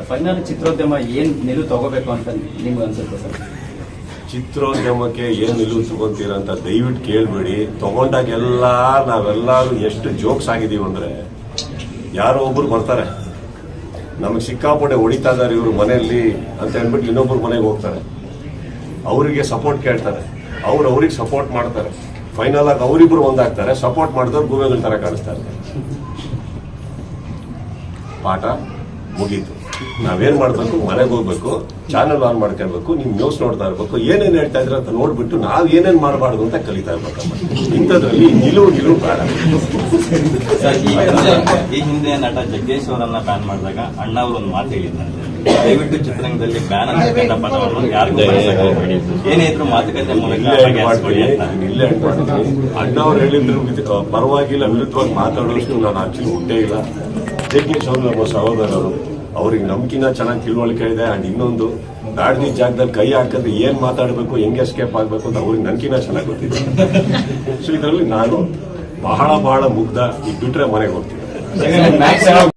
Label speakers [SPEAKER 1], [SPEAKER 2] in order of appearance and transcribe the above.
[SPEAKER 1] Final ಚಿತ್ರೋದ್ಯಮ ಏನ್ ನಿಲುವು ತಗೋಬೇಕು ಅಂತ ನಿಮ್ಗೆ ಅನ್ಸುತ್ತೆ ಸರ್?
[SPEAKER 2] ಚಿತ್ರೋದ್ಯಮಕ್ಕೆ ಏನ್ ನಿಲುವು ತಗೊಂತೀರ ಅಂತ ದಯವಿಟ್ಟು ಕೇಳ್ಬೇಡಿ. ತಗೊಂಡಾಗೆಲ್ಲ ನಾವೆಲ್ಲರೂ ಎಷ್ಟು ಜೋಕ್ಸ್ ಆಗಿದೀವಿ ಅಂದ್ರೆ, ಯಾರೋ ಒಬ್ರು ಬರ್ತಾರೆ ನಮಗೆ ಸಿಕ್ಕಾಪಟ್ಟೆ ಹೊಡಿತಾ ಇದಾರೆ ಇವ್ರ ಮನೆಯಲ್ಲಿ ಅಂತ ಹೇಳ್ಬಿಟ್ಟು ಇನ್ನೊಬ್ರು ಮನೆಗೆ ಹೋಗ್ತಾರೆ, ಅವರಿಗೆ ಸಪೋರ್ಟ್ ಕೇಳ್ತಾರೆ, ಅವ್ರಿಗೆ ಸಪೋರ್ಟ್ ಮಾಡ್ತಾರೆ. ಫೈನಲ್ ಆಗಿ ಅವರಿಬ್ರು ಒಂದಾಗ್ತಾರೆ. ಸಪೋರ್ಟ್ ಮಾಡಿದವ್ರು ಗೂವೆಗಳ ತರ ಕಾಣಿಸ್ತಾ ಇರ್ತಾರೆ. ಪಾಠ ಮುಗೀತು. ನಾವೇನ್ ಮಾಡ್ಬೇಕು, ಮನೆಗೆ ಹೋಗ್ಬೇಕು, ಚಾನೆಲ್ ಆನ್ ಮಾಡ್ಕೊಳ್ಬೇಕು, ನಿಮ್ ನ್ಯೂಸ್ ನೋಡ್ತಾ ಇರ್ಬೇಕು, ಏನೇನ್ ಹೇಳ್ತಾ ಇದ್ರ ಅಂತ ನೋಡ್ಬಿಟ್ಟು ನಾವ್ ಏನೇನ್ ಮಾಡಬಾರ್ದು ಅಂತ ಕಲಿತಾ ಇರ್ಬೇಕಮ್ಮ. ಇಂಥದ್ರಲ್ಲಿ ನಿಲುವು ಬೇಡ.
[SPEAKER 3] ಈ ಹಿಂದೆ ನಟ ಜಗ್ಗೇಶ್ ಅವರನ್ನ ಬ್ಯಾನ್ ಮಾಡಿದಾಗ ಅಣ್ಣ ಅವರು ಒಂದು ಮಾತು ಹೇಳಿದ್ದಾರೆ, ದಯವಿಟ್ಟು ಚಿತ್ರರಂಗದಲ್ಲಿ ಬ್ಯಾನ್ ಅಂತಕ್ಕಂಥ ಪದವನ್ನು ಯಾರಿಗೂ ಏನೇ ಇದ್ರು ಮಾತುಕತೆ ಮೂಲಕ
[SPEAKER 2] ಇಲ್ಲೇ ಅಣ್ಣ ಅವ್ರು ಹೇಳಿದ್ರು ಪರವಾಗಿಲ್ಲ, ವಿರುದ್ಧವಾಗಿ ಮಾತಾಡೋಷ್ಟು ನಾನು ಆಕ್ಚುಲಿ ಹುಟ್ಟೇ ಇಲ್ಲ. ಜಗ್ಗೇಶ್ ಅವರು ನಮ್ಮ ಸಹೋದರರು, ಅವ್ರಿಗೆ ನಮ್ಕಿನ್ನ ಚೆನ್ನಾಗಿ ತಿಳುವಳಿಕೆ ಇದೆ. ಅಂಡ್ ಇನ್ನೊಂದು, ಬ್ಯಾಡ್ದಿ ಜಾಗದಲ್ಲಿ ಕೈ ಹಾಕಿದ್ರೆ ಏನ್ ಮಾತಾಡಬೇಕು, ಹೆಂಗೆ ಎಸ್ಕೇಪ್ ಆಗ್ಬೇಕು ಅಂತ ಅವ್ರಿಗೆ ನನ್ಕಿನ್ನ ಚೆನ್ನಾಗಿ ಗೊತ್ತಿದೆ. ಸೊ ಇದರಲ್ಲಿ ನಾನು ಬಹಳ ಮುಗ್ಧ. ಈಗ ಬಿಟ್ರೆ ಮನೆಗೆ ಹೋಗ್ತೀನಿ.